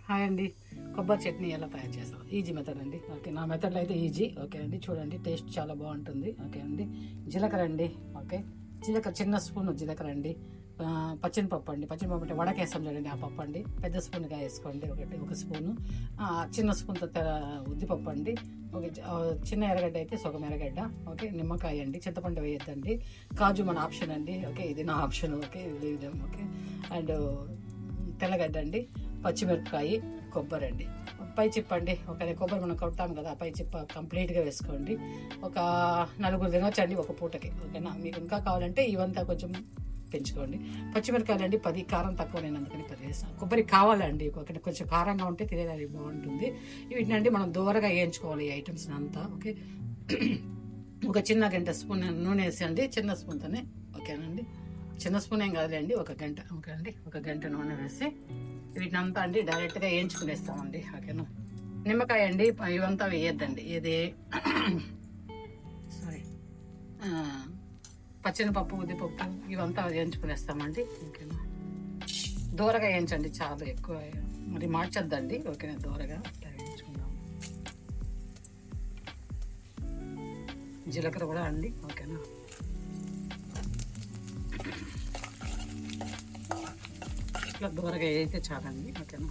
Hi అండి, కొబ్బరి చట్నీ ఎలా తయారు చేస్తాం? ఈజీ మెథడ్ అండి. ఓకే, నా మెథడ్లో అయితే ఈజీ. ఓకే అండి, చూడండి టేస్ట్ చాలా బాగుంటుంది. ఓకే అండి, జీలకర్ర అండి. ఓకే, జీలకర్ర చిన్న స్పూన్ జీలకర్ర అండి. పచ్చనిపప్పు అండి, పచ్చనిపప్పు అంటే వడకేస్తాం చూడండి, ఆ పప్పు అండి. పెద్ద స్పూన్గా వేసుకోండి, ఒక స్పూను. చిన్న స్పూన్తో ఉద్దిపప్పు అండి. ఓకే, చిన్న ఎర్రగడ్డ అయితే సగం ఎర్రగడ్డ. ఓకే, నిమ్మకాయ అండి, చింతపండు వేయొద్దండి. కాజు మన ఆప్షన్ అండి. ఓకే, ఇది నా ఆప్షన్. Okay, okay. అండ్ తెల్లగడ్డ అండి, పచ్చిమిరపకాయ, కొబ్బరి అండి. పై చిప్పండి. ఒక కొబ్బరి మనం కొడతాం కదా, పై చిప్ప కంప్లీట్గా వేసుకోండి. ఒక 4 తినొచ్చండి ఒక పూటకి. ఓకేనా, మీకు ఇంకా కావాలంటే ఇవంతా కొంచెం పెంచుకోండి. పచ్చిమిరపకాయలు అండి 10, కారం తక్కువ, నేను అందుకని 10 వేస్తాను. కొబ్బరి కావాలండి, కొంచెం కారంగా ఉంటే తినేదానికి బాగుంటుంది. వీటినండి మనం దూరగా వేయించుకోవాలి ఈ ఐటమ్స్ అంతా. ఓకే, ఒక చిన్న గంట స్పూన్ నూనె వేసండి, చిన్న స్పూన్తోనే. ఓకేనండి, చిన్న స్పూన్ ఏం కాదులేండి, ఒక గంట. ఓకే అండి, ఒక గంట నూనె వేసి వీటిని అంతా అండి డైరెక్ట్గా వేయించుకునేస్తామండి. ఓకేనా, నిమ్మకాయ అండి ఇవంతా వేయద్దండి. ఇది సారీ, పచ్చనిపప్పు, ఉద్దిపప్పు ఇవంతా వేయించుకునేస్తామండి. ఓకేనా, దూరగా వేయించండి, చాలా ఎక్కువ మరి మార్చొద్దండి. ఓకేనా, దూరగా వేయించుకుందాం. జీలకర్ర కూడా అండి. ఓకేనా, ఇట్లా దూరగా వేయితే చాలండి. ఓకేనా,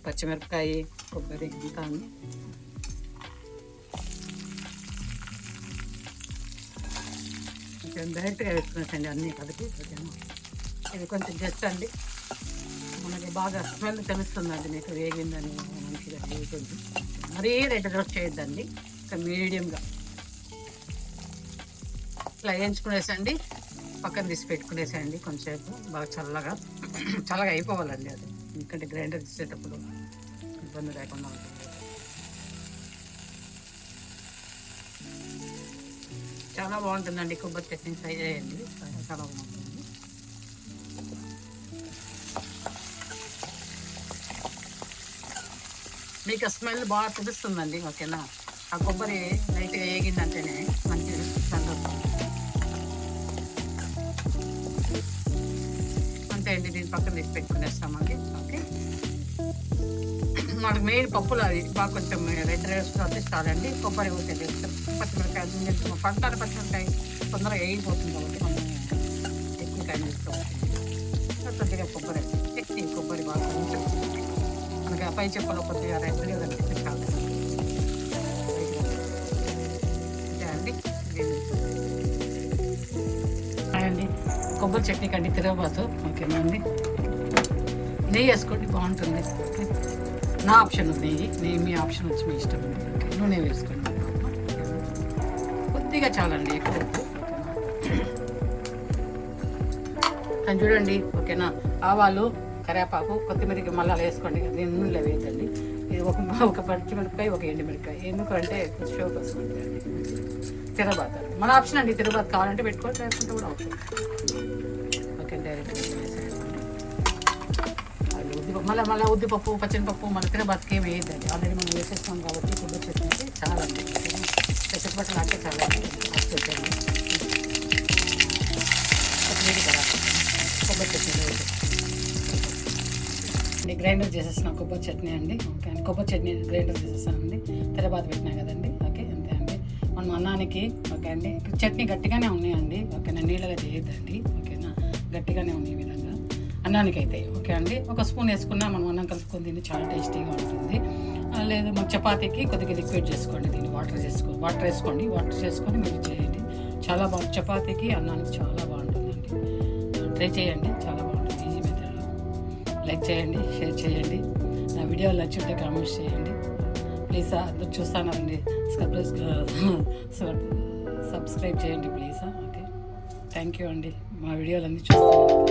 పచ్చిమిరపకాయ, కొబ్బరి అంతా అండి. ఓకే, డైరెక్ట్గా వేసుకునేసండి అన్నీ కలిపి. ఓకేనా, ఇది కొంచెం జస్ట్ అండి మనకి బాగా స్మెల్ తెలుస్తుందండి, మీకు వేగిందని మంచిగా వేగుతుంది. మరీ రెడ్ రోస్ట్ చేయొద్దండి, ఇంకా మీడియంగా ఇట్లా వేయించుకునేసండి. పక్కన తీసి పెట్టుకునేసేయండి కొంచెంసేపు. బాగా చల్లగా అయిపోవాలండి అది, ఎందుకంటే గ్రైండర్ తీసేటప్పుడు ఇబ్బంది లేకుండా ఉంటుంది. చాలా బాగుంటుందండి కొబ్బరి చట్నీ, ట్రై చేయండి, చాలా బాగుంటుంది. మీకు ఆ స్మెల్ బాగా తెలుస్తుందండి. ఓకేనా, ఆ కొబ్బరి లైట్గా వేగిందంటేనే మంచి స్మెల్ వస్తుంది. అంతే అండి, దీన్ని పక్కన తీసి పెట్టుకునేస్తామండి. ఓకే, మనకు మెయిన్ పప్పులు అవి బాగా కొంచెం రెడ్ రైస్ అందిస్తారండి. కొబ్బరి ఊరికే వేస్తాం. పచ్చిమిరకాయలు పంటారు, పచ్చిమిరకాయ తొందరగా వేగిపోతుంది కాబట్టి మనం ఎక్కువ టైం తీసుకోవచ్చు. కొద్దిగా కొబ్బరి చట్నీ, కొబ్బరి బాగా కొంచెం మనకి పై చెప్పలో కొద్దిగా రెడ్గా కనిపిస్తే చాలు. అంతే అండి, అండి కొబ్బరి చట్నీ కండి తిరగబాతు. ఓకేనా అండి, నెయ్యి వేసుకోండి, బాగుంటుంది. ఓకే, నా ఆప్షన్ ఉంది నెయ్యి, మీ ఆప్షన్ వచ్చి మీ ఇష్టం. ఓకే, నూనె వేసుకోండి కొద్దిగా చాలండి, ఎక్కువ అని చూడండి. ఓకేనా, ఆవాలు, కరివేపాకు, కొత్తిమీరకి మళ్ళీ వేసుకోండి. దీని నూనెలో వేయద్దండి. ఇది ఒక పచ్చిమిరపకాయ, ఒక ఎండుమిరపకాయ. ఎందుకంటే షో కోసం అండి. తిరగబాత మన ఆప్షన్ అండి, తిరగబాత కావాలంటే పెట్టుకోవచ్చు, లేకుంటే కూడా అవసరం. ఓకే, డైరెక్ట్గా మళ్ళీ ఉద్దిపప్పు, పచ్చనిపప్పు మళ్ళీ తిరగబాతకి ఏమి వేయద్దండి. ఆల్రెడీ మనం వేసేస్తాం కాబట్టి కొబ్బరి చట్నీ చాలా అండి. పెసరపట్టు లాంటి చాలా పెట్టండి. కొబ్బరి చట్నీ అండి, గ్రైండర్ చేసేసిన కొబ్బరి చట్నీ అండి. ఓకే అండి, కొబ్బరి చట్నీ గ్రైండర్ చేసేసానండి. తిరగబాత పెట్టినా కదండి. ఓకే, అంతే అండి. మనం అన్నానికి. ఓకే అండి, చట్నీ గట్టిగానే ఉన్నాయండి. ఓకేనా, నీళ్ళగా చేయొద్దండి. ఓకేనా, గట్టిగానే ఉన్నాయి ఈ విధంగా అన్నానికి అయితే. ఓకే అండి, ఒక స్పూన్ వేసుకున్నా మనం అన్నం కలుపుకొని తిని చాలా టేస్టీగా ఉంటుంది. లేదు మన చపాతీకి కొద్దిగా లిక్విడ్ చేసుకోండి, దీన్ని వాటర్ వేసుకోండి. వాటర్ చేసుకొని మీరు చేయండి, చాలా బాగుంటుంది. చపాతీకి, అన్నానికి చాలా బాగుంటుందండి. ట్రై చేయండి, చాలా బాగుంటుంది. ఈజీ మెథడ్లో. లైక్ చేయండి, షేర్ చేయండి, నా వీడియోలు నచ్చుంటే కామెంట్స్ చేయండి ప్లీజ్. అందరూ చూస్తానండి, సబ్స్క్రైబ్ చేయండి ప్లీజ్. ఓకే, థ్యాంక్ యూ అండి, మా వీడియోలన్నీ చూస్తాను.